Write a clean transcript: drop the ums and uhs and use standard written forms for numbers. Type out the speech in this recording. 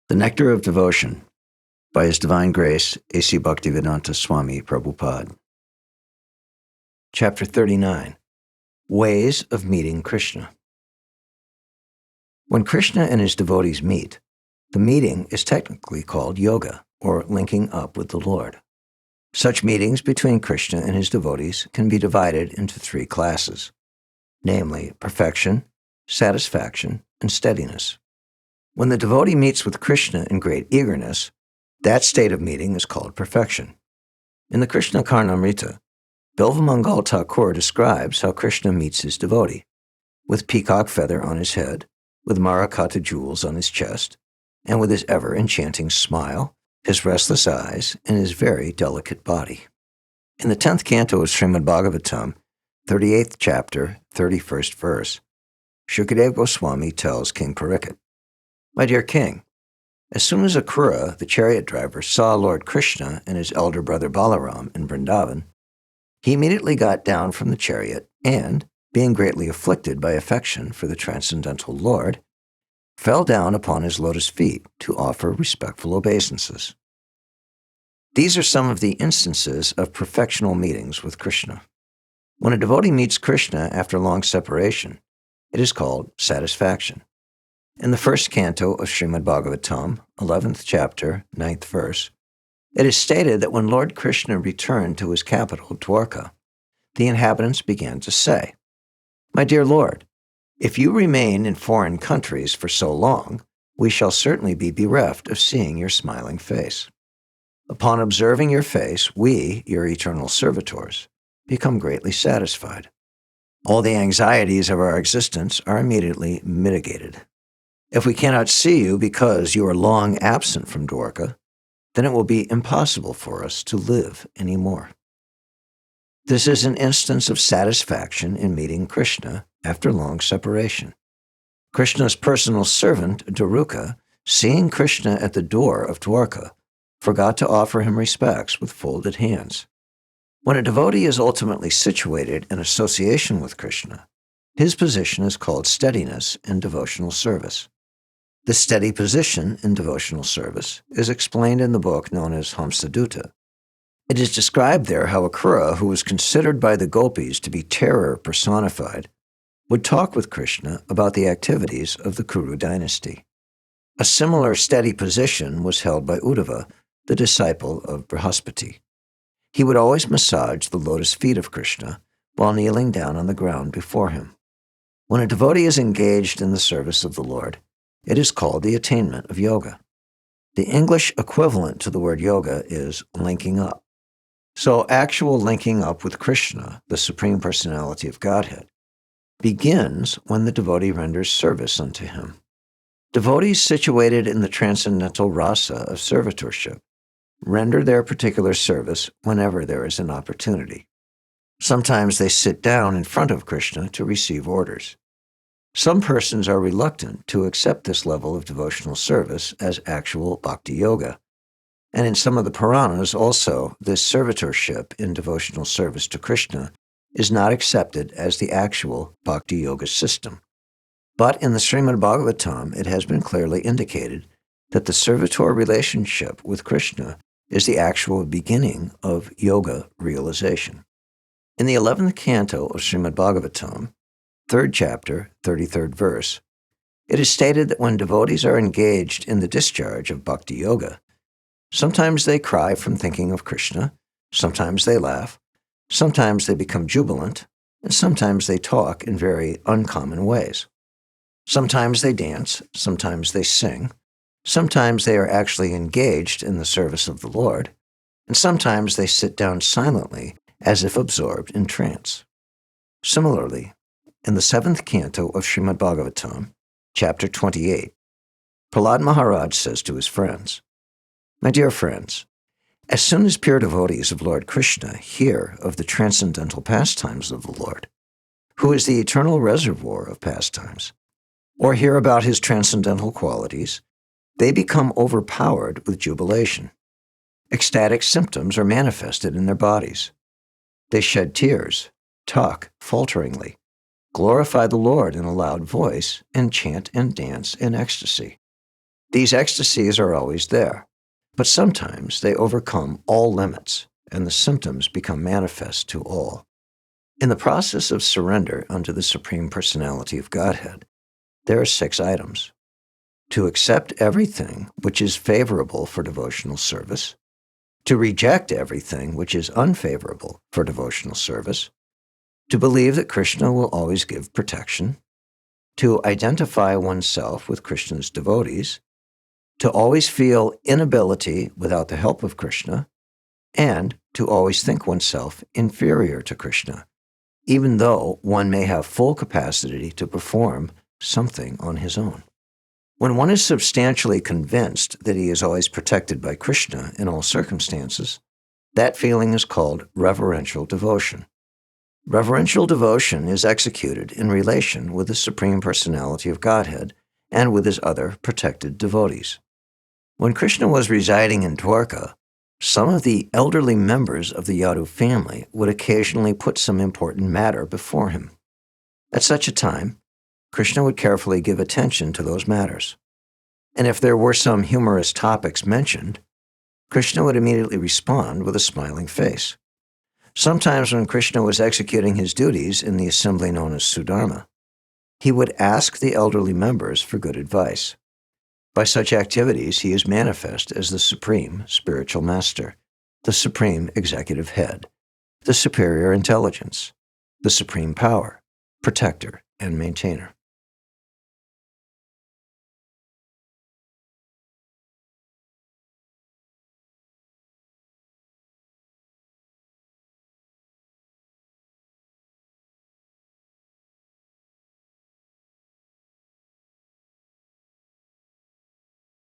The Nectar of Devotion by His Divine Grace, A.C. Bhaktivedanta Swami, Prabhupāda. Chapter 39, Ways of Meeting Krishna. When Krishna and his devotees meet, the meeting is technically called yoga, or linking up with the Lord. Such meetings between Krishna and his devotees can be divided into three classes, namely perfection, satisfaction, and steadiness. When the devotee meets with Krishna in great eagerness, that state of meeting is called perfection. In the Krishna Karnamrita, Bilvamangal Thakur describes how Krishna meets his devotee, with peacock feather on his head, with Marakata jewels on his chest, and with his ever-enchanting smile, his restless eyes, and his very delicate body. In the 10th canto of Srimad Bhagavatam, 38th chapter, 31st verse, Shukadeva Goswami tells King Parikshit, "My dear king, as soon as Akrura, the chariot driver, saw Lord Kṛṣṇa and his elder brother Balaram in Vrindavan, he immediately got down from the chariot and, being greatly afflicted by affection for the transcendental Lord, fell down upon his lotus feet to offer respectful obeisances." These are some of the instances of perfectional meetings with Krishna. When a devotee meets Krishna after long separation, it is called satisfaction. In the first canto of Srimad Bhagavatam, 11th chapter, 9th verse, it is stated that when Lord Kṛṣṇa returned to his capital, Dwarka, the inhabitants began to say, "My dear Lord, if you remain in foreign countries for so long, we shall certainly be bereft of seeing your smiling face. Upon observing your face, we, your eternal servitors, become greatly satisfied. All the anxieties of our existence are immediately mitigated. If we cannot see you because you are long absent from Dwarka, then it will be impossible for us to live anymore." This is an instance of satisfaction in meeting Krishna after long separation. Krishna's personal servant, Daruka, seeing Krishna at the door of Dwarka, forgot to offer him respects with folded hands. When a devotee is ultimately situated in association with Krishna, his position is called steadiness in devotional service. The steady position in devotional service is explained in the book known as Hamsadutta. It is described there how Akrura, who was considered by the gopis to be terror personified, would talk with Krishna about the activities of the Kuru dynasty. A similar steady position was held by Uddhava, the disciple of Brihaspati. He would always massage the lotus feet of Krishna while kneeling down on the ground before him. When a devotee is engaged in the service of the Lord, it is called the attainment of yoga. The English equivalent to the word yoga is linking up. So actual linking up with Krishna, the Supreme Personality of Godhead, begins when the devotee renders service unto him. Devotees situated in the transcendental rasa of servitorship render their particular service whenever there is an opportunity. Sometimes they sit down in front of Krishna to receive orders. Some persons are reluctant to accept this level of devotional service as actual bhakti yoga. And in some of the Puranas also, this servitorship in devotional service to Krishna is not accepted as the actual bhakti yoga system. But in the Srimad Bhagavatam, it has been clearly indicated that the servitor relationship with Krishna is the actual beginning of yoga realization. In the 11th canto of Srimad Bhagavatam, 3rd chapter, 33rd verse, it is stated that when devotees are engaged in the discharge of bhakti yoga, sometimes they cry from thinking of Krishna, sometimes they laugh, sometimes they become jubilant, and sometimes they talk in very uncommon ways. Sometimes they dance, sometimes they sing, sometimes they are actually engaged in the service of the Lord, and sometimes they sit down silently as if absorbed in trance. Similarly, in the 7th canto of Srimad Bhagavatam, chapter 28, Prahlāda Mahārāja says to his friends, "My dear friends, as soon as pure devotees of Lord Kṛṣṇa hear of the transcendental pastimes of the Lord, who is the eternal reservoir of pastimes, or hear about his transcendental qualities, they become overpowered with jubilation. Ecstatic symptoms are manifested in their bodies. They shed tears, talk falteringly, glorify the Lord in a loud voice, and chant and dance in ecstasy. These ecstasies are always there, but sometimes they overcome all limits, and the symptoms become manifest to all. In the process of surrender unto the Supreme Personality of Godhead, there are 6 items: to accept everything which is favorable for devotional service, to reject everything which is unfavorable for devotional service, to believe that Krishna will always give protection, to identify oneself with Krishna's devotees, to always feel inability without the help of Krishna, and to always think oneself inferior to Krishna, even though one may have full capacity to perform something on his own. When one is substantially convinced that he is always protected by Krishna in all circumstances, that feeling is called reverential devotion. Reverential devotion is executed in relation with the Supreme Personality of Godhead and with his other protected devotees. When Krishna was residing in Dwarka, some of the elderly members of the Yadu family would occasionally put some important matter before him. At such a time, Krishna would carefully give attention to those matters. And if there were some humorous topics mentioned, Krishna would immediately respond with a smiling face. Sometimes when Krishna was executing his duties in the assembly known as Sudharma, he would ask the elderly members for good advice. By such activities, he is manifest as the Supreme Spiritual Master, the Supreme Executive Head, the Superior Intelligence, the Supreme Power, Protector, and Maintainer.